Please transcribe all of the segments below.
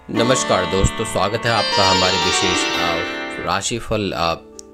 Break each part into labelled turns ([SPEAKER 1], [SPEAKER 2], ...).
[SPEAKER 1] नमस्कार दोस्तों, स्वागत है आपका हमारी विशेष राशिफल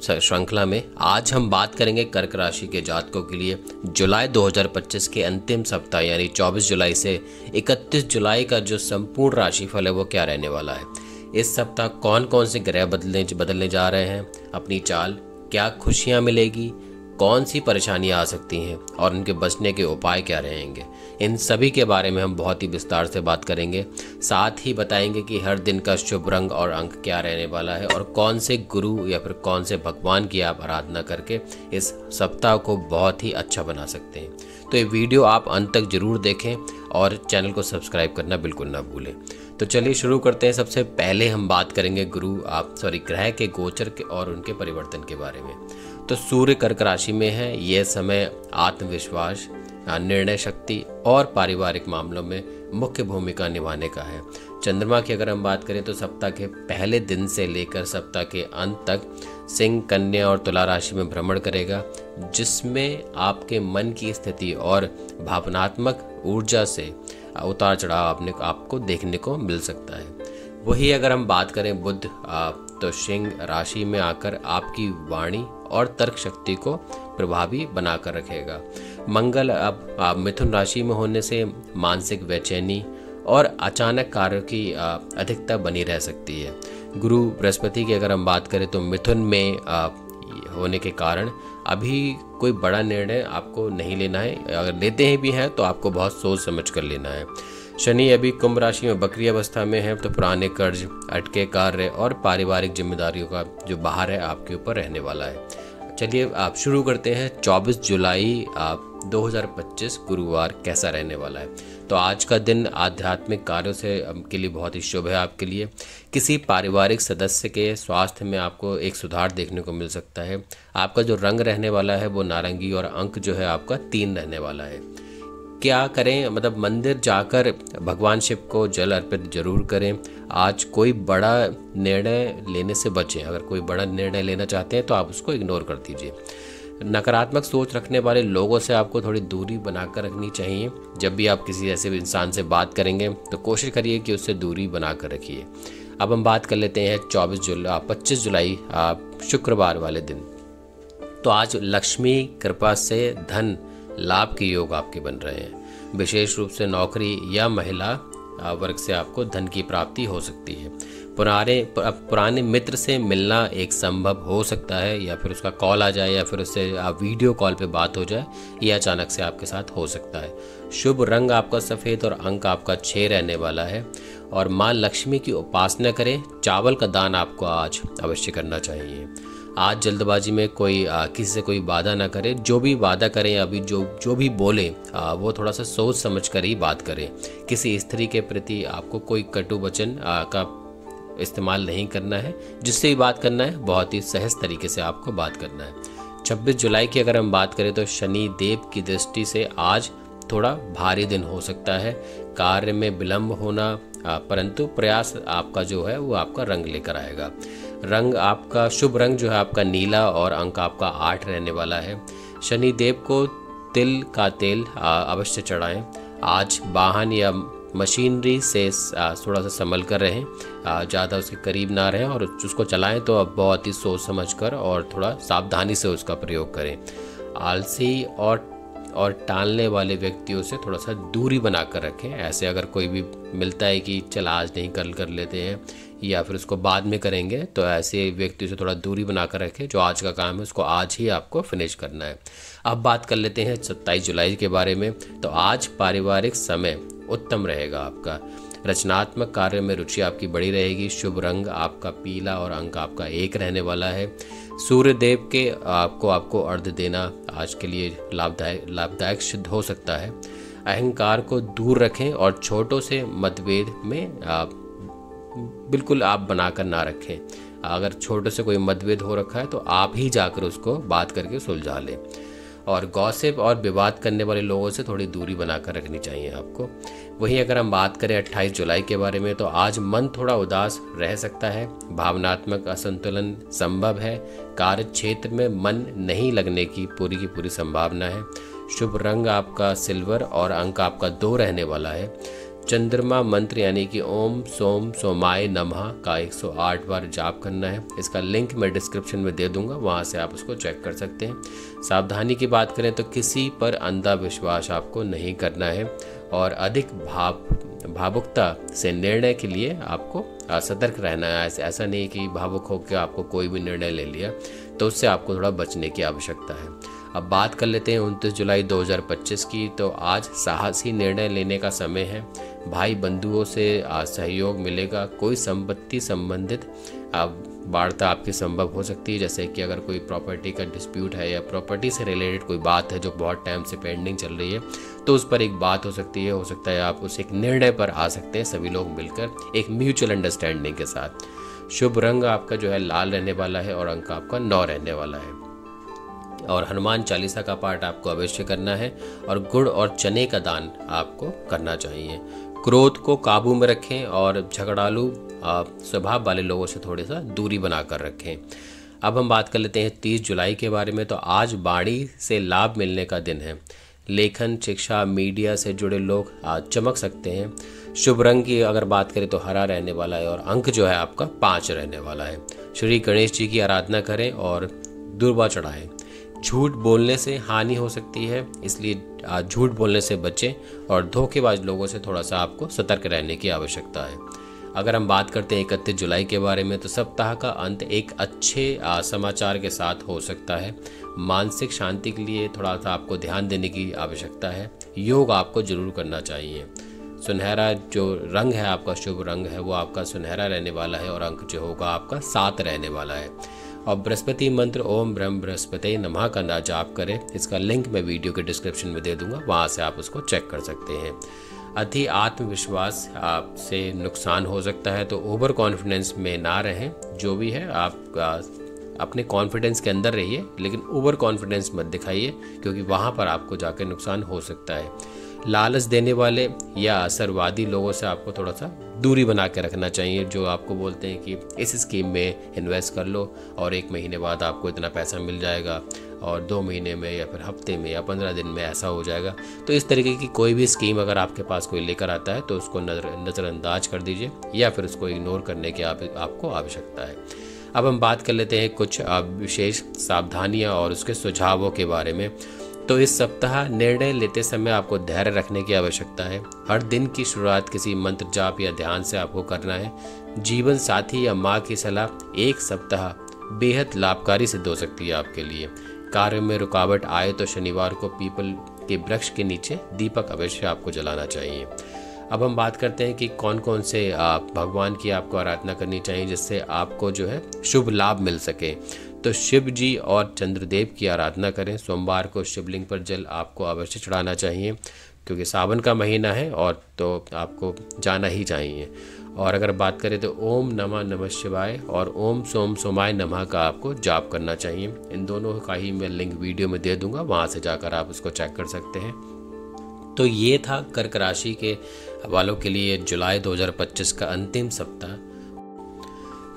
[SPEAKER 1] श्रृंखला में। आज हम बात करेंगे कर्क राशि के जातकों के लिए जुलाई 2025 के अंतिम सप्ताह यानी 24 जुलाई से 31 जुलाई का जो संपूर्ण राशिफल है वो क्या रहने वाला है। इस सप्ताह कौन कौन से ग्रह बदलने जा रहे हैं, अपनी चाल, क्या खुशियाँ मिलेगी, कौन सी परेशानियां आ सकती हैं और उनके बचने के उपाय क्या रहेंगे, इन सभी के बारे में हम बहुत ही विस्तार से बात करेंगे। साथ ही बताएंगे कि हर दिन का शुभ रंग और अंक क्या रहने वाला है और कौन से गुरु या फिर कौन से भगवान की आप आराधना करके इस सप्ताह को बहुत ही अच्छा बना सकते हैं। तो ये वीडियो आप अंत तक जरूर देखें और चैनल को सब्सक्राइब करना बिल्कुल ना भूलें। तो चलिए शुरू करते हैं। सबसे पहले हम बात करेंगे ग्रह के गोचर के और उनके परिवर्तन के बारे में। तो सूर्य कर्क राशि में है। यह समय आत्मविश्वास, निर्णय शक्ति और पारिवारिक मामलों में मुख्य भूमिका निभाने का है। चंद्रमा की अगर हम बात करें तो सप्ताह के पहले दिन से लेकर सप्ताह के अंत तक सिंह, कन्या और तुला राशि में भ्रमण करेगा, जिसमें आपके मन की स्थिति और भावनात्मक ऊर्जा से उतार चढ़ाव आपको देखने को मिल सकता है। वही अगर हम बात करें बुध तो सिंह राशि में आकर आपकी वाणी और तर्क शक्ति को प्रभावी बनाकर रखेगा। मंगल अब मिथुन राशि में होने से मानसिक बेचैनी और अचानक कार्य की अधिकता बनी रह सकती है। गुरु बृहस्पति की अगर हम बात करें तो मिथुन में होने के कारण अभी कोई बड़ा निर्णय आपको नहीं लेना है। अगर लेते हैं भी हैं तो आपको बहुत सोच समझ कर लेना है। शनि अभी कुंभ राशि में बकरी अवस्था में है, तो पुराने कर्ज, अटके कार्य और पारिवारिक जिम्मेदारियों का जो भार है आपके ऊपर रहने वाला है। चलिए आप शुरू करते हैं। 24 जुलाई 2025 गुरुवार कैसा रहने वाला है। तो आज का दिन आध्यात्मिक कार्यों से के लिए बहुत ही शुभ है आपके लिए। किसी पारिवारिक सदस्य के स्वास्थ्य में आपको एक सुधार देखने को मिल सकता है। आपका जो रंग रहने वाला है वो नारंगी और अंक जो है आपका 3 रहने वाला है। क्या करें, मतलब मंदिर जाकर भगवान शिव को जल अर्पित जरूर करें। आज कोई बड़ा निर्णय लेने से बचें। अगर कोई बड़ा निर्णय लेना चाहते हैं तो आप उसको इग्नोर कर दीजिए। नकारात्मक सोच रखने वाले लोगों से आपको थोड़ी दूरी बनाकर रखनी चाहिए। जब भी आप किसी ऐसे इंसान से बात करेंगे तो कोशिश करिए कि उससे दूरी बनाकर रखिए। अब हम बात कर लेते हैं 25 जुलाई शुक्रवार वाले दिन। तो आज लक्ष्मी कृपा से धन लाभ के योग आपके बन रहे हैं। विशेष रूप से नौकरी या महिला वर्ग से आपको धन की प्राप्ति हो सकती है। पुराने मित्र से मिलना एक संभव हो सकता है, या फिर उसका कॉल आ जाए या फिर उससे वीडियो कॉल पे बात हो जाए, यह अचानक से आपके साथ हो सकता है। शुभ रंग आपका सफ़ेद और अंक आपका 6 रहने वाला है। और माँ लक्ष्मी की उपासना करें। चावल का दान आपको आज अवश्य करना चाहिए। आज जल्दबाजी में किसी से कोई वादा ना करें। जो भी वादा करें, अभी जो भी बोले वो थोड़ा सा सोच समझ कर ही बात करें। किसी स्त्री के प्रति आपको कोई कटु वचन का इस्तेमाल नहीं करना है। जिससे भी बात करना है बहुत ही सहज तरीके से आपको बात करना है। 26 जुलाई की अगर हम बात करें तो शनि देव की दृष्टि से आज थोड़ा भारी दिन हो सकता है। कार्य में विलंब होना, परंतु प्रयास आपका जो है वो आपका रंग लेकर आएगा। शुभ रंग जो है आपका नीला और अंक आपका 8 रहने वाला है। शनि देव को तिल का तेल अवश्य चढ़ाएं। आज वाहन या मशीनरी से थोड़ा सा संभल कर रहें, ज़्यादा उसके करीब ना रहें और उसको चलाएं तो अब बहुत ही सोच समझ कर और थोड़ा सावधानी से उसका प्रयोग करें। आलसी और टालने वाले व्यक्तियों से थोड़ा सा दूरी बनाकर रखें। ऐसे अगर कोई भी मिलता है कि चल आज नहीं कल कर लेते हैं या फिर उसको बाद में करेंगे, तो ऐसे व्यक्तियों से थोड़ा दूरी बनाकर रखें। जो आज का काम है उसको आज ही आपको फिनिश करना है। अब बात कर लेते हैं 27 जुलाई के बारे में। तो आज पारिवारिक समय उत्तम रहेगा आपका। रचनात्मक कार्य में रुचि आपकी बड़ी रहेगी। शुभ रंग आपका पीला और अंक आपका 1 रहने वाला है। सूर्य देव के आपको अर्घ्य देना आज के लिए लाभदायक सिद्ध हो सकता है। अहंकार को दूर रखें और छोटों से मतभेद में बिल्कुल आप बनाकर ना रखें। अगर छोटे से कोई मतभेद हो रखा है तो आप ही जाकर उसको बात करके सुलझा लें। और गॉसिप और विवाद करने वाले लोगों से थोड़ी दूरी बनाकर रखनी चाहिए आपको। वहीं अगर हम बात करें 28 जुलाई के बारे में तो आज मन थोड़ा उदास रह सकता है। भावनात्मक असंतुलन संभव है। कार्य क्षेत्र में मन नहीं लगने की पूरी संभावना है। शुभ रंग आपका सिल्वर और अंक आपका 2 रहने वाला है। चंद्रमा मंत्र यानी कि ओम सोम सोमाय नमः का 108 बार जाप करना है। इसका लिंक मैं डिस्क्रिप्शन में दे दूंगा, वहाँ से आप उसको चेक कर सकते हैं। सावधानी की बात करें तो किसी पर अंधा विश्वास आपको नहीं करना है और अधिक भावुकता से निर्णय के लिए आपको सतर्क रहना है। ऐसा नहीं कि भावुक होकर आपको कोई भी निर्णय ले लिया, तो उससे आपको थोड़ा बचने की आवश्यकता है। अब बात कर लेते हैं 29 जुलाई 2025 की। तो आज साहसी निर्णय लेने का समय है। भाई बंधुओं से सहयोग मिलेगा। कोई संपत्ति संबंधित वार्ता आपकी संभव हो सकती है, जैसे कि अगर कोई प्रॉपर्टी का डिस्प्यूट है या प्रॉपर्टी से रिलेटेड कोई बात है जो बहुत टाइम से पेंडिंग चल रही है, तो उस पर एक बात हो सकती है। हो सकता है आप उस एक निर्णय पर आ सकते हैं सभी लोग मिलकर एक म्यूचुअल अंडरस्टैंडिंग के साथ। शुभ रंग आपका जो है लाल रहने वाला है और अंक आपका 9 रहने वाला है। और हनुमान चालीसा का पाठ आपको अवश्य करना है और गुड़ और चने का दान आपको करना चाहिए। क्रोध को काबू में रखें और झगड़ालू स्वभाव वाले लोगों से थोड़ी सा दूरी बनाकर रखें। अब हम बात कर लेते हैं 30 जुलाई के बारे में। तो आज वाणी से लाभ मिलने का दिन है। लेखन, शिक्षा, मीडिया से जुड़े लोग चमक सकते हैं। शुभ रंग की अगर बात करें तो हरा रहने वाला है और अंक जो है आपका 5 रहने वाला है। श्री गणेश जी की आराधना करें और दुर्वा चढ़ाएं। झूठ बोलने से हानि हो सकती है, इसलिए झूठ बोलने से बचें और धोखेबाज लोगों से थोड़ा सा आपको सतर्क रहने की आवश्यकता है। अगर हम बात करते हैं 31 जुलाई के बारे में, तो सप्ताह का अंत एक अच्छे समाचार के साथ हो सकता है। मानसिक शांति के लिए थोड़ा सा आपको ध्यान देने की आवश्यकता है। योग आपको जरूर करना चाहिए। सुनहरा जो रंग है आपका, शुभ रंग है, वो आपका सुनहरा रहने वाला है और अंक जो होगा आपका 7 रहने वाला है। और बृहस्पति मंत्र ओम ब्रह्म बृहस्पति नमः का जाप करें। इसका लिंक मैं वीडियो के डिस्क्रिप्शन में दे दूंगा, वहाँ से आप उसको चेक कर सकते हैं। अति आत्मविश्वास आपसे नुकसान हो सकता है, तो ओवर कॉन्फिडेंस में ना रहें। जो भी है आप अपने कॉन्फिडेंस के अंदर रहिए, लेकिन ओवर कॉन्फिडेंस मत दिखाइए, क्योंकि वहाँ पर आपको जाकर नुकसान हो सकता है। लालच देने वाले या असरवादी लोगों से आपको थोड़ा सा दूरी बना के रखना चाहिए, जो आपको बोलते हैं कि इस स्कीम में इन्वेस्ट कर लो और 1 महीने बाद आपको इतना पैसा मिल जाएगा और 2 महीने में या फिर हफ्ते में या 15 दिन में ऐसा हो जाएगा। तो इस तरीके की कोई भी स्कीम अगर आपके पास कोई लेकर आता है तो उसको नज़रअंदाज कर दीजिए या फिर उसको इग्नोर करने की आपको आवश्यकता है। अब हम बात कर लेते हैं कुछ विशेष सावधानियाँ और उसके सुझावों के बारे में। तो इस सप्ताह निर्णय लेते समय आपको धैर्य रखने की आवश्यकता है। हर दिन की शुरुआत किसी मंत्र जाप या ध्यान से आपको करना है। जीवन साथी या माँ की सलाह एक सप्ताह बेहद लाभकारी सिद्ध हो सकती है आपके लिए। कार्य में रुकावट आए तो शनिवार को पीपल के वृक्ष के नीचे दीपक अवश्य आपको जलाना चाहिए। अब हम बात करते हैं कि कौन कौन से भगवान की आपको आराधना करनी चाहिए जिससे आपको जो है शुभ लाभ मिल सके। तो शिव जी और चंद्रदेव की आराधना करें। सोमवार को शिवलिंग पर जल आपको अवश्य चढ़ाना चाहिए, क्योंकि सावन का महीना है और तो आपको जाना ही चाहिए। और अगर बात करें तो ओम नमः शिवाय और ओम सोम सोमाय नमः का आपको जाप करना चाहिए। इन दोनों का ही मैं लिंक वीडियो में दे दूंगा, वहाँ से जाकर आप उसको चेक कर सकते हैं। तो ये था कर्क राशि के वालों के लिए जुलाई 2025 का अंतिम सप्ताह।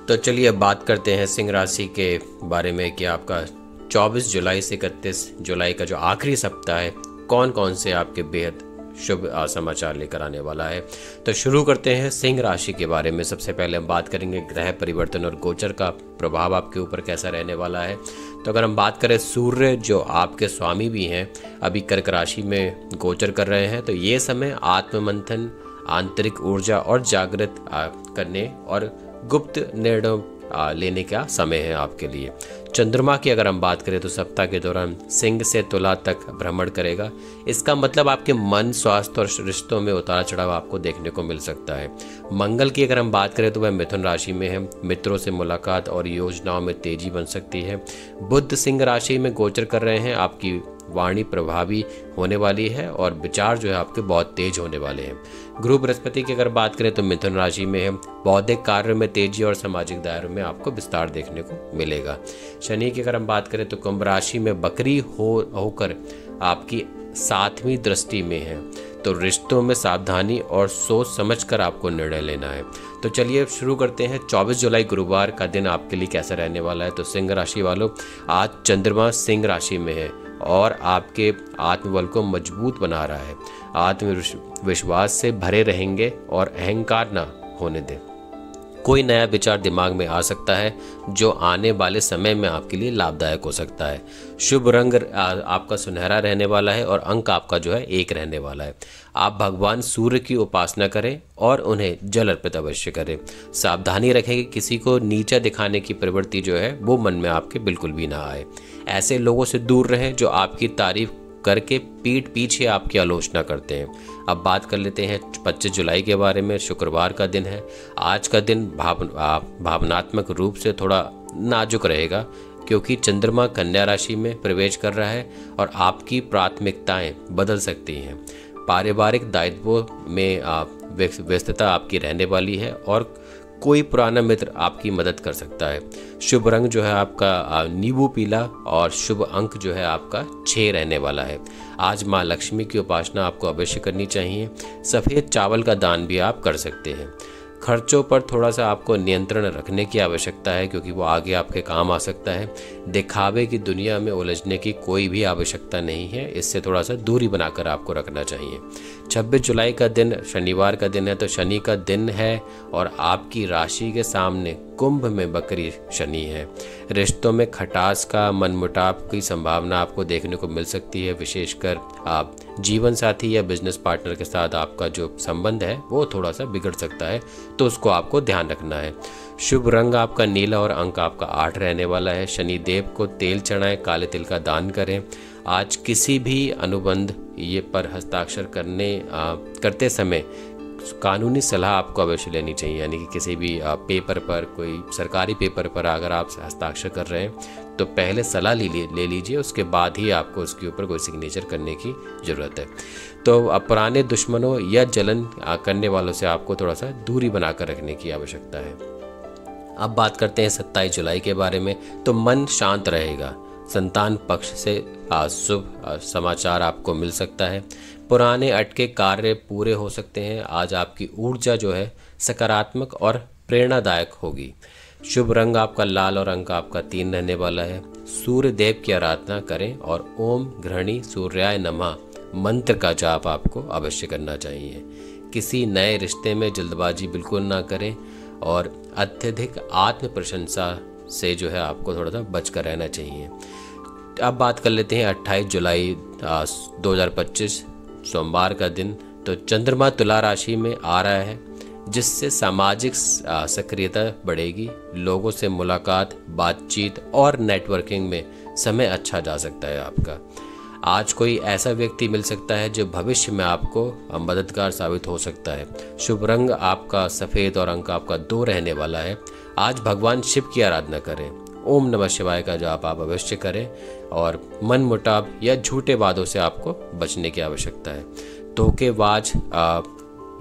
[SPEAKER 1] तो चलिए अब बात करते हैं सिंह राशि के बारे में कि आपका 24 जुलाई से 31 जुलाई का जो आखिरी सप्ताह है कौन कौन से आपके बेहद शुभ समाचार लेकर आने वाला है। तो शुरू करते हैं सिंह राशि के बारे में। सबसे पहले हम बात करेंगे ग्रह परिवर्तन और गोचर का प्रभाव आपके ऊपर कैसा रहने वाला है। तो अगर हम बात करें सूर्य जो आपके स्वामी भी हैं अभी कर्क राशि में गोचर कर रहे हैं, तो ये समय आत्ममंथन, आंतरिक ऊर्जा और जागृत करने और गुप्त निर्णय लेने का समय है आपके लिए। चंद्रमा की अगर हम बात करें तो सप्ताह के दौरान सिंह से तुला तक भ्रमण करेगा। इसका मतलब आपके मन, स्वास्थ्य और रिश्तों में उतार चढ़ाव आपको देखने को मिल सकता है। मंगल की अगर हम बात करें तो वह मिथुन राशि में है। मित्रों से मुलाकात और योजनाओं में तेजी बन सकती है। बुध सिंह राशि में गोचर कर रहे हैं। आपकी वाणी प्रभावी होने वाली है और विचार जो है आपके बहुत तेज होने वाले हैं। गुरु बृहस्पति की अगर बात करें तो मिथुन राशि में है। बौद्धिक कार्य में तेजी और सामाजिक दायरों में आपको विस्तार देखने को मिलेगा। शनि की अगर हम बात करें तो कुंभ राशि में बकरी होकर आपकी 7वीं दृष्टि में है। तो रिश्तों में सावधानी और सोच समझकर आपको निर्णय लेना है। तो चलिए शुरू करते हैं। 24 जुलाई गुरुवार का दिन आपके लिए कैसा रहने वाला है। तो सिंह राशि वालों, आज चंद्रमा सिंह राशि में है और आपके आत्मबल को मजबूत बना रहा है। आत्मविश्वास से भरे रहेंगे और अहंकार ना होने दें। कोई नया विचार दिमाग में आ सकता है जो आने वाले समय में आपके लिए लाभदायक हो सकता है। शुभ रंग आपका सुनहरा रहने वाला है और अंक आपका जो है 1 रहने वाला है। आप भगवान सूर्य की उपासना करें और उन्हें जल अर्पित अवश्य करें। सावधानी रखें कि किसी को नीचा दिखाने की प्रवृत्ति जो है वो मन में आपके बिल्कुल भी ना आए। ऐसे लोगों से दूर रहें जो आपकी तारीफ करके पीठ पीछे आपकी आलोचना करते हैं। अब बात कर लेते हैं 25 जुलाई के बारे में। शुक्रवार का दिन है। आज का दिन भावनात्मक रूप से थोड़ा नाजुक रहेगा क्योंकि चंद्रमा कन्या राशि में प्रवेश कर रहा है और आपकी प्राथमिकताएं बदल सकती हैं। पारिवारिक दायित्वों में व्यस्तता आपकी रहने वाली है और कोई पुराना मित्र आपकी मदद कर सकता है। शुभ रंग जो है आपका नींबू पीला और शुभ अंक जो है आपका 6 रहने वाला है। आज माँ लक्ष्मी की उपासना आपको अवश्य करनी चाहिए। सफ़ेद चावल का दान भी आप कर सकते हैं। खर्चों पर थोड़ा सा आपको नियंत्रण रखने की आवश्यकता है क्योंकि वो आगे आपके काम आ सकता है। दिखावे की दुनिया में उलझने की कोई भी आवश्यकता नहीं है। इससे थोड़ा सा दूरी बनाकर आपको रखना चाहिए। 26 जुलाई का दिन शनिवार का दिन है, तो शनि का दिन है और आपकी राशि के सामने कुंभ में बकरी शनि है। रिश्तों में खटास का मनमुटाव की संभावना आपको देखने को मिल सकती है। विशेषकर आप जीवन साथी या बिजनेस पार्टनर के साथ आपका जो संबंध है वो थोड़ा सा बिगड़ सकता है, तो उसको आपको ध्यान रखना है। शुभ रंग आपका नीला और अंक आपका 8 रहने वाला है। शनि देव को तेल चढ़ाएं, काले तिल का दान करें। आज किसी भी अनुबंध ये पर हस्ताक्षर करते समय कानूनी सलाह आपको अवश्य लेनी चाहिए। यानी कि किसी भी पेपर पर, कोई सरकारी पेपर पर अगर आप हस्ताक्षर कर रहे हैं तो पहले सलाह ले लीजिए, उसके बाद ही आपको उसके ऊपर कोई सिग्नेचर करने की ज़रूरत है। तो पुराने दुश्मनों या जलन करने वालों से आपको थोड़ा सा दूरी बनाकर रखने की आवश्यकता है। अब बात करते हैं 27 जुलाई के बारे में। तो मन शांत रहेगा। संतान पक्ष से शुभ समाचार आपको मिल सकता है। पुराने अटके कार्य पूरे हो सकते हैं। आज आपकी ऊर्जा जो है सकारात्मक और प्रेरणादायक होगी। शुभ रंग आपका लाल और अंक आपका 3 रहने वाला है। सूर्य देव की आराधना करें और ओम घृणी सूर्याय नमः मंत्र का जाप आपको अवश्य करना चाहिए। किसी नए रिश्ते में जल्दबाजी बिल्कुल ना करें और अत्यधिक आत्म प्रशंसा से जो है आपको थोड़ा सा बचकर रहना चाहिए। अब बात कर लेते हैं 28 जुलाई 2025 सोमवार का दिन। तो चंद्रमा तुला राशि में आ रहा है जिससे सामाजिक सक्रियता बढ़ेगी। लोगों से मुलाकात, बातचीत और नेटवर्किंग में समय अच्छा जा सकता है आपका। आज कोई ऐसा व्यक्ति मिल सकता है जो भविष्य में आपको मददगार साबित हो सकता है। शुभ रंग आपका सफ़ेद और अंक आपका 2 रहने वाला है। आज भगवान शिव की आराधना करें। ओम नमः शिवाय का जाप आप अवश्य करें और मन मुटाव या झूठे वादों से आपको बचने की आवश्यकता है। धोखेबाज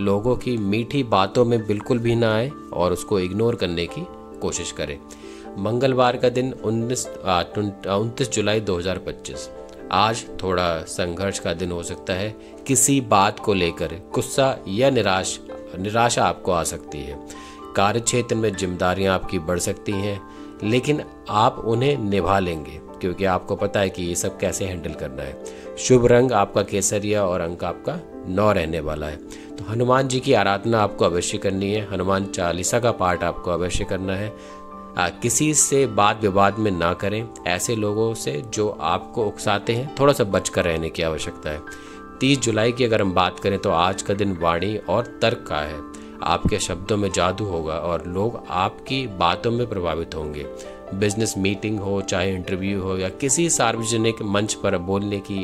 [SPEAKER 1] लोगों की मीठी बातों में बिल्कुल भी ना आए और उसको इग्नोर करने की कोशिश करें। मंगलवार का दिन 29 जुलाई 2025 आज थोड़ा संघर्ष का दिन हो सकता है। किसी बात को लेकर गुस्सा या निराशा आपको आ सकती है। कार्य क्षेत्र में जिम्मेदारियां आपकी बढ़ सकती हैं, लेकिन आप उन्हें निभा लेंगे क्योंकि आपको पता है कि ये सब कैसे हैंडल करना है। शुभ रंग आपका केसरिया और अंक आपका 9 रहने वाला है। तो हनुमान जी की आराधना आपको अवश्य करनी है। हनुमान चालीसा का पाठ आपको अवश्य करना है। किसी से वाद विवाद में ना करें। ऐसे लोगों से जो आपको उकसाते हैं थोड़ा सा बचकर रहने की आवश्यकता है। 30 जुलाई की अगर हम बात करें तो आज का दिन वाणी और तर्क का है। आपके शब्दों में जादू होगा और लोग आपकी बातों में प्रभावित होंगे। बिजनेस मीटिंग हो, चाहे इंटरव्यू हो या किसी सार्वजनिक मंच पर बोलने की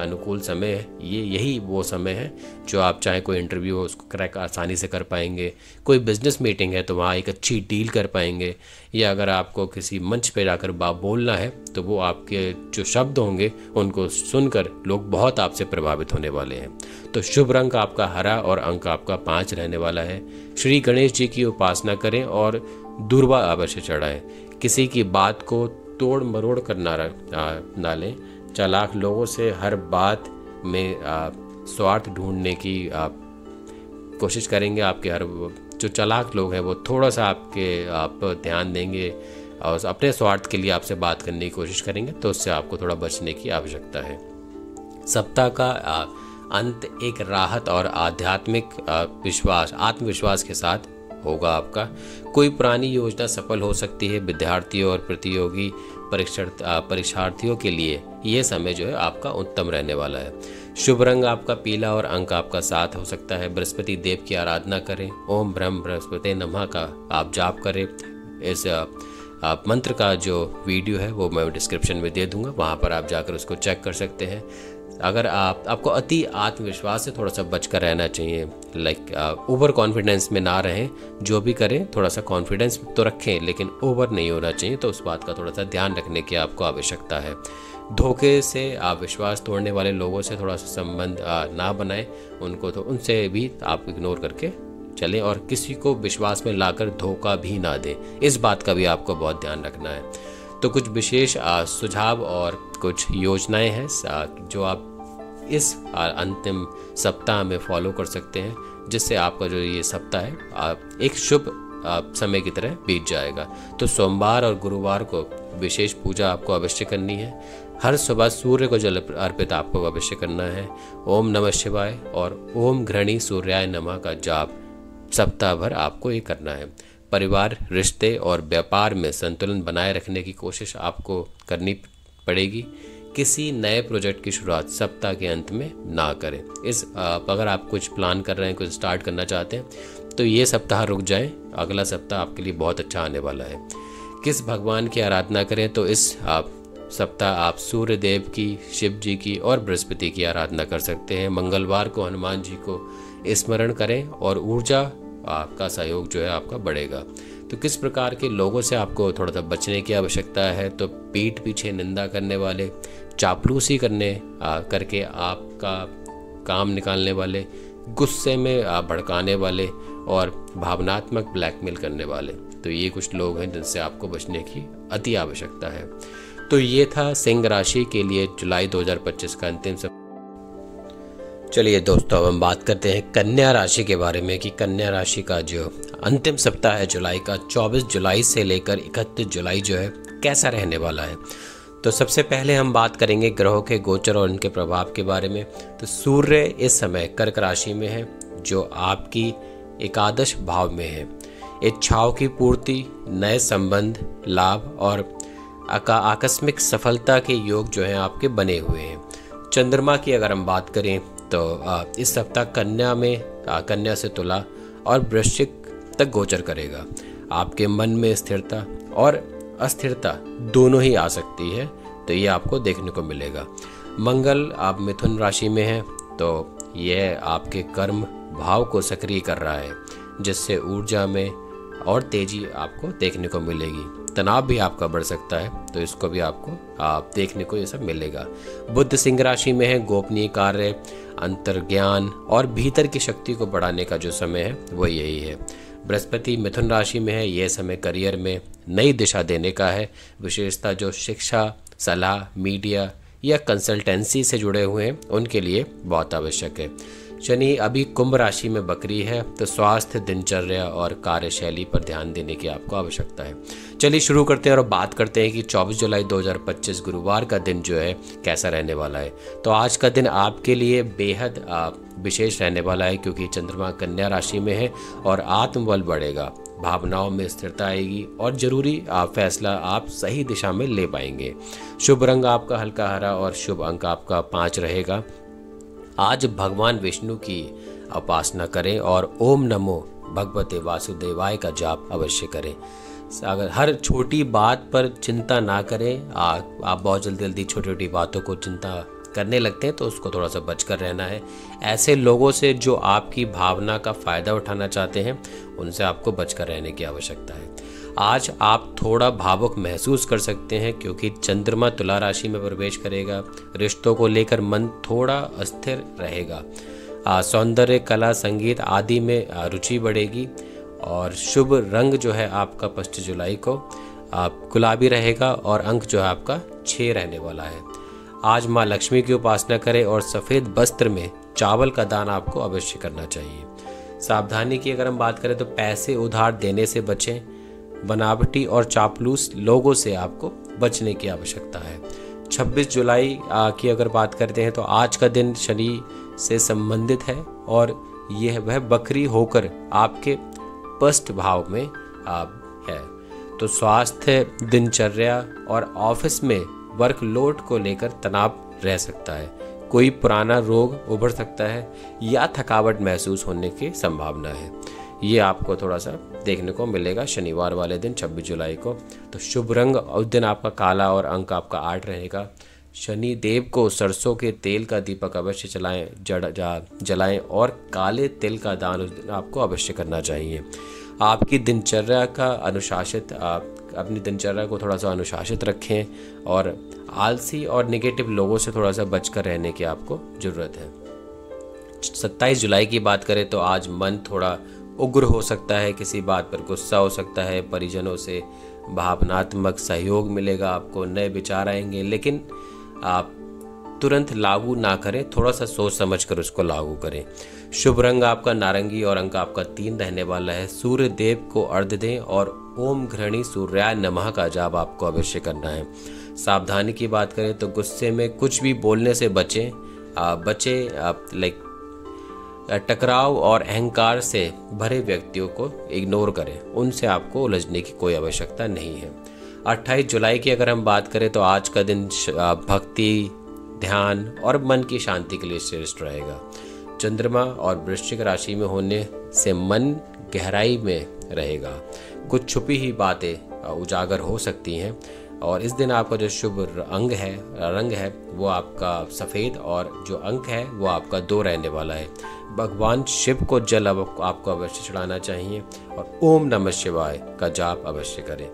[SPEAKER 1] अनुकूल समय है। यही वो समय है जो आप चाहे कोई इंटरव्यू हो उसको क्रैक आसानी से कर पाएंगे। कोई बिजनेस मीटिंग है तो वहाँ एक अच्छी डील कर पाएंगे, या अगर आपको किसी मंच पे जाकर बोलना है तो वो आपके जो शब्द होंगे उनको सुनकर लोग बहुत आपसे प्रभावित होने वाले हैं। तो शुभ रंग आपका हरा और अंक आपका 5 रहने वाला है। श्री गणेश जी की उपासना करें और दूर्वा अवश्य चढ़ाएं। किसी की बात को तोड़ मरोड़ कर ना लें। चालाक लोगों से हर बात में स्वार्थ ढूंढने की कोशिश करेंगे। आपके हर जो चालाक लोग हैं वो थोड़ा सा आप ध्यान देंगे और अपने स्वार्थ के लिए आपसे बात करने की कोशिश करेंगे, तो उससे आपको थोड़ा बचने की आवश्यकता है। सप्ताह का अंत एक राहत और आध्यात्मिक आत्मविश्वास के साथ होगा आपका। कोई पुरानी योजना सफल हो सकती है। विद्यार्थियों और प्रतियोगी परीक्षार्थियों के लिए ये समय जो है आपका उत्तम रहने वाला है। शुभ रंग आपका पीला और अंक आपका 7 हो सकता है। बृहस्पति देव की आराधना करें। ओम ब्रह्म बृहस्पति नमः का आप जाप करें। इस मंत्र का जो वीडियो है वो मैं डिस्क्रिप्शन में दे दूंगा, वहाँ पर आप जाकर उसको चेक कर सकते हैं। अगर आपको अति आत्मविश्वास से थोड़ा सा बचकर रहना चाहिए, ओवर कॉन्फिडेंस में ना रहें। जो भी करें थोड़ा सा कॉन्फिडेंस तो रखें, लेकिन ओवर नहीं होना चाहिए, तो उस बात का थोड़ा सा ध्यान रखने की आपको आवश्यकता है। धोखे से आप विश्वास तोड़ने वाले लोगों से थोड़ा सा संबंध ना बनाएं, उनको तो उनसे भी आप इग्नोर करके चलें और किसी को विश्वास में लाकर धोखा भी ना दें। इस बात का भी आपको बहुत ध्यान रखना है। तो कुछ विशेष सुझाव और कुछ योजनाएं हैं जो आप इस अंतिम सप्ताह में फॉलो कर सकते हैं, जिससे आपका जो ये सप्ताह है एक शुभ समय की तरह बीत जाएगा। तो सोमवार और गुरुवार को विशेष पूजा आपको अवश्य करनी है। हर सुबह सूर्य को जल अर्पित आपको अवश्य करना है। ओम नमः शिवाय और ओम घृणी सूर्याय नमः का जाप सप्ताह भर आपको ये करना है। परिवार, रिश्ते और व्यापार में संतुलन बनाए रखने की कोशिश आपको करनी पड़ेगी। किसी नए प्रोजेक्ट की शुरुआत सप्ताह के अंत में ना करें। अगर आप कुछ प्लान कर रहे हैं, कुछ स्टार्ट करना चाहते हैं, तो ये सप्ताह रुक जाएं। अगला सप्ताह आपके लिए बहुत अच्छा आने वाला है। किस भगवान की आराधना करें, तो इस सप्ताह आप सूर्य देव की, शिव जी की और बृहस्पति की आराधना कर सकते हैं। मंगलवार को हनुमान जी को स्मरण करें और ऊर्जा आपका सहयोग जो है आपका बढ़ेगा। तो किस प्रकार के लोगों से आपको थोड़ा सा बचने की आवश्यकता है, तो पीठ पीछे निंदा करने वाले, चापलूसी करके आपका काम निकालने वाले, गुस्से में भड़काने वाले और भावनात्मक ब्लैकमेल करने वाले, तो ये कुछ लोग हैं जिनसे आपको बचने की अति आवश्यकता है। तो ये था सिंह राशि के लिए जुलाई 2025 का अंतिम सप्ताह। चलिए दोस्तों, अब हम बात करते हैं कन्या राशि के बारे में कि कन्या राशि का जो अंतिम सप्ताह है जुलाई का, 24 जुलाई से लेकर 31 जुलाई जो है कैसा रहने वाला है। तो सबसे पहले हम बात करेंगे ग्रहों के गोचर और उनके प्रभाव के बारे में। तो सूर्य इस समय कर्क राशि में है, जो आपकी एकादश भाव में है। इच्छाओं की पूर्ति, नए संबंध, लाभ और आकस्मिक सफलता के योग जो हैं आपके बने हुए हैं। चंद्रमा की अगर हम बात करें तो इस सप्ताह कन्या से तुला और वृश्चिक तक गोचर करेगा। आपके मन में स्थिरता और अस्थिरता दोनों ही आ सकती है, तो ये आपको देखने को मिलेगा। मंगल आप मिथुन राशि में है, तो यह आपके कर्म भाव को सक्रिय कर रहा है, जिससे ऊर्जा में और तेजी आपको देखने को मिलेगी। तनाव भी आपका बढ़ सकता है, तो इसको भी आपको देखने को ये सब मिलेगा। बुध सिंह राशि में है, गोपनीय कार्य, अंतर्ज्ञान और भीतर की शक्ति को बढ़ाने का जो समय है वो यही है। बृहस्पति मिथुन राशि में है, यह समय करियर में नई दिशा देने का है। विशेषता जो शिक्षा, सलाह, मीडिया या कंसल्टेंसी से जुड़े हुए हैं उनके लिए बहुत आवश्यक है। शनि अभी कुंभ राशि में बकरी है, तो स्वास्थ्य, दिनचर्या और कार्यशैली पर ध्यान देने की आपको आवश्यकता है। चलिए शुरू करते हैं और बात करते हैं कि 24 जुलाई 2025 गुरुवार का दिन जो है कैसा रहने वाला है। तो आज का दिन आपके लिए बेहद विशेष रहने वाला है, क्योंकि चंद्रमा कन्या राशि में है और आत्मबल बढ़ेगा, भावनाओं में स्थिरता आएगी और जरूरी फैसला आप सही दिशा में ले पाएंगे। शुभ रंग आपका हल्का हरा और शुभ अंक आपका 5 रहेगा। आज भगवान विष्णु की उपासना करें और ओम नमो भगवते वासुदेवाय का जाप अवश्य करें। अगर हर छोटी बात पर चिंता ना करें, आप बहुत जल्दी छोटी छोटी बातों को चिंता करने लगते हैं, तो उसको थोड़ा सा बचकर रहना है। ऐसे लोगों से जो आपकी भावना का फ़ायदा उठाना चाहते हैं, उनसे आपको बचकर रहने की आवश्यकता है। आज आप थोड़ा भावुक महसूस कर सकते हैं, क्योंकि चंद्रमा तुला राशि में प्रवेश करेगा। रिश्तों को लेकर मन थोड़ा अस्थिर रहेगा। सौंदर्य, कला, संगीत आदि में रुचि बढ़ेगी और शुभ रंग जो है आपका 25 जुलाई को गुलाबी रहेगा और अंक जो है आपका 6 रहने वाला है। आज माँ लक्ष्मी की उपासना करें और सफ़ेद वस्त्र में चावल का दान आपको अवश्य करना चाहिए। सावधानी की अगर हम बात करें तो पैसे उधार देने से बचें। बनावटी और चापलूस लोगों से आपको बचने की आवश्यकता है। 26 जुलाई की अगर बात करते हैं तो आज का दिन शनि से संबंधित है और यह वह बकरी होकर आपके पस्ट भाव में है। तो स्वास्थ्य, दिनचर्या और ऑफिस में वर्कलोड को लेकर तनाव रह सकता है। कोई पुराना रोग उभर सकता है या थकावट महसूस होने की संभावना है। ये आपको थोड़ा सा देखने को मिलेगा शनिवार वाले दिन 26 जुलाई को। तो शुभ रंग उस दिन आपका काला और अंक आपका 8 रहेगा। शनि देव को सरसों के तेल का दीपक अवश्य जलाएं और काले तिल का दान उस दिन आपको अवश्य करना चाहिए। आपकी दिनचर्या का अपनी दिनचर्या को थोड़ा सा अनुशासित रखें और आलसी और नेगेटिव लोगों से थोड़ा सा बचकर रहने की आपको ज़रूरत है। 27 जुलाई की बात करें तो आज मन थोड़ा उग्र हो सकता है, किसी बात पर गुस्सा हो सकता है, परिजनों से भावनात्मक सहयोग मिलेगा, आपको नए विचार आएंगे, लेकिन आप तुरंत लागू ना करें, थोड़ा सा सोच समझ कर उसको लागू करें। शुभ रंग आपका नारंगी और अंक आपका 3 रहने वाला है। सूर्य देव को अर्घ्य दें और ओम घृणी सूर्याय नमः का जाप आपको अवश्य करना है। सावधानी की बात करें तो गुस्से में कुछ भी बोलने से बचें। टकराव और अहंकार से भरे व्यक्तियों को इग्नोर करें, उनसे आपको उलझने की कोई आवश्यकता नहीं है। 28 जुलाई की अगर हम बात करें तो आज का दिन भक्ति, ध्यान और मन की शांति के लिए श्रेष्ठ रहेगा। चंद्रमा और वृश्चिक राशि में होने से मन गहराई में रहेगा, कुछ छुपी ही बातें उजागर हो सकती हैं और इस दिन आपका जो शुभ रंग है वो आपका सफ़ेद और जो अंक है वो आपका 2 रहने वाला है। भगवान शिव को जल आपको अवश्य चढ़ाना चाहिए और ओम नमः शिवाय का जाप अवश्य करें।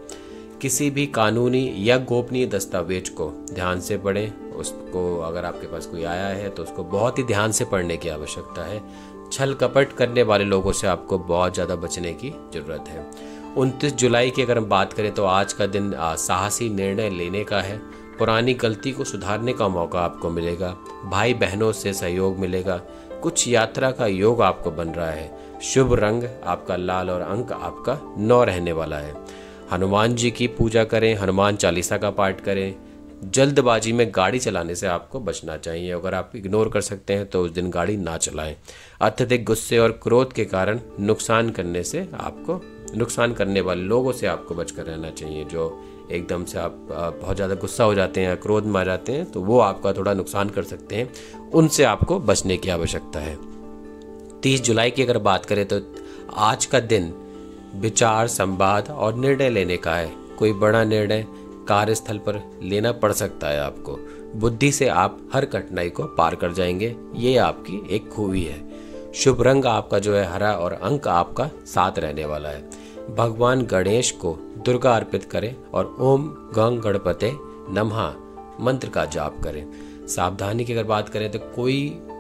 [SPEAKER 1] किसी भी कानूनी या गोपनीय दस्तावेज को ध्यान से पढ़ें। उसको अगर आपके पास कोई आया है तो उसको बहुत ही ध्यान से पढ़ने की आवश्यकता है। छल कपट करने वाले लोगों से आपको बहुत ज़्यादा बचने की ज़रूरत है। 29 जुलाई की अगर हम बात करें तो आज का दिन साहसी निर्णय लेने का है। पुरानी गलती को सुधारने का मौका आपको मिलेगा। भाई बहनों से सहयोग मिलेगा। कुछ यात्रा का योग आपको बन रहा है। शुभ रंग आपका लाल और अंक आपका 9 रहने वाला है। हनुमान जी की पूजा करें, हनुमान चालीसा का पाठ करें। जल्दबाजी में गाड़ी चलाने से आपको बचना चाहिए। अगर आप इग्नोर कर सकते हैं तो उस दिन गाड़ी ना चलाएं। अत्यधिक गुस्से और क्रोध के कारण नुकसान करने वाले लोगों से आपको बचकर रहना चाहिए। जो एकदम से आप बहुत ज़्यादा गुस्सा हो जाते हैं या क्रोध में आ जाते हैं तो वो आपका थोड़ा नुकसान कर सकते हैं, उनसे आपको बचने की आवश्यकता है। 30 जुलाई की अगर बात करें तो आज का दिन विचार, संवाद और निर्णय लेने का है। कोई बड़ा निर्णय कार्यस्थल पर लेना पड़ सकता है आपको। बुद्धि से आप हर कठिनाई को पार कर जाएंगे, ये आपकी एक खूबी है। शुभ रंग आपका जो है हरा और अंक आपका 7 रहने वाला है। भगवान गणेश को दुर्गा अर्पित करें और ओम गंग गणपते नमः मंत्र का जाप करें। सावधानी की अगर बात करें तो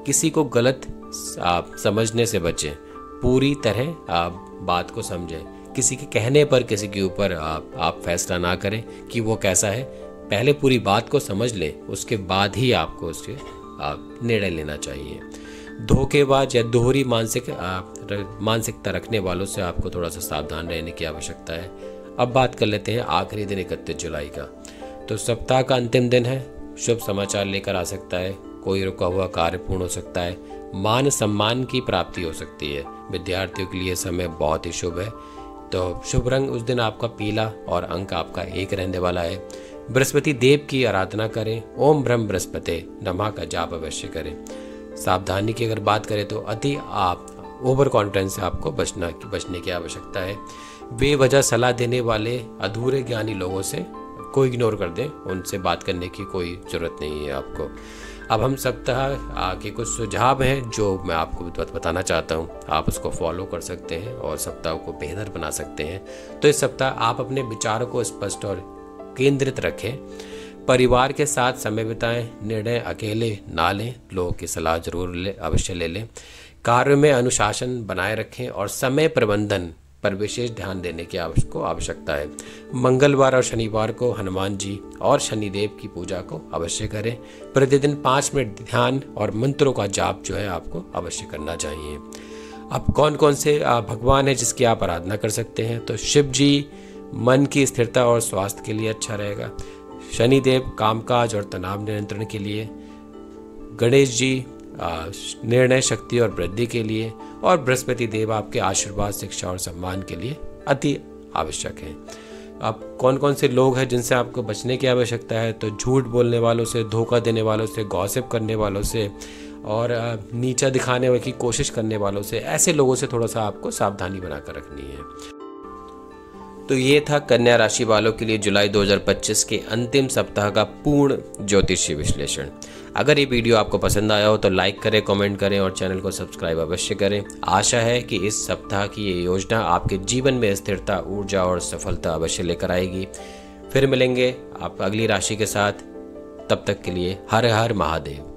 [SPEAKER 1] किसी को गलत समझने से बचें। पूरी तरह आप बात को समझें। किसी के कहने पर किसी के ऊपर आप फैसला ना करें कि वो कैसा है। पहले पूरी बात को समझ लें, उसके बाद ही आपको उसके निर्णय लेना चाहिए। धोखेबाज या दोहरी मानसिकता रखने वालों से आपको थोड़ा सा सावधान रहने की आवश्यकता है। अब बात कर लेते हैं आखिरी दिन 31 जुलाई का। तो सप्ताह का अंतिम दिन है। शुभ समाचार लेकर आ सकता है। कोई रुका हुआ कार्य पूर्ण हो सकता है। मान सम्मान की प्राप्ति हो सकती है। विद्यार्थियों के लिए समय बहुत ही शुभ है। तो शुभ रंग उस दिन आपका पीला और अंक आपका 1 रहने वाला है। बृहस्पति देव की आराधना करें। ओम ब्रह्म बृहस्पति नमः का जाप अवश्य करें। सावधानी की अगर बात करें तो ओवर कॉन्फिडेंस से आपको बचने की आवश्यकता है। बेवजह सलाह देने वाले अधूरे ज्ञानी लोगों से को इग्नोर कर दें, उनसे बात करने की कोई ज़रूरत नहीं है आपको। अब हम सप्ताह के कुछ सुझाव हैं जो मैं आपको बताना चाहता हूं। आप उसको फॉलो कर सकते हैं और सप्ताह को बेहतर बना सकते हैं। तो इस सप्ताह आप अपने विचारों को स्पष्ट और केंद्रित रखें। परिवार के साथ समय बिताएं। निर्णय अकेले ना लें, लोगों की सलाह जरूर अवश्य ले लें। कार्य में अनुशासन बनाए रखें और समय प्रबंधन पर विशेष ध्यान देने की आवश्यकता है। मंगलवार और शनिवार को हनुमान जी और शनिदेव की पूजा को अवश्य करें। प्रतिदिन 5 मिनट ध्यान और मंत्रों का जाप जो है आपको अवश्य करना चाहिए। अब कौन कौन से भगवान हैं जिसकी आप आराधना कर सकते हैं? तो शिव जी, मन की स्थिरता और स्वास्थ्य के लिए अच्छा रहेगा। शनिदेव कामकाज और तनाव नियंत्रण के लिए, गणेश जी निर्णय शक्ति और वृद्धि के लिए, और बृहस्पति देव आपके आशीर्वाद, शिक्षा और सम्मान के लिए अति आवश्यक हैं। अब कौन कौन से लोग हैं जिनसे आपको बचने की आवश्यकता है? तो झूठ बोलने वालों से, धोखा देने वालों से, गॉसिप करने वालों से और नीचा दिखाने की कोशिश करने वालों से, ऐसे लोगों से थोड़ा सा आपको सावधानी बनाकर रखनी है। तो ये था कन्या राशि वालों के लिए जुलाई 2025 के अंतिम सप्ताह का पूर्ण ज्योतिषीय विश्लेषण। अगर ये वीडियो आपको पसंद आया हो तो लाइक करें, कमेंट करें और चैनल को सब्सक्राइब अवश्य करें। आशा है कि इस सप्ताह की ये योजना आपके जीवन में स्थिरता, ऊर्जा और सफलता अवश्य लेकर आएगी। फिर मिलेंगे आप अगली राशि के साथ। तब तक के लिए हर हर महादेव।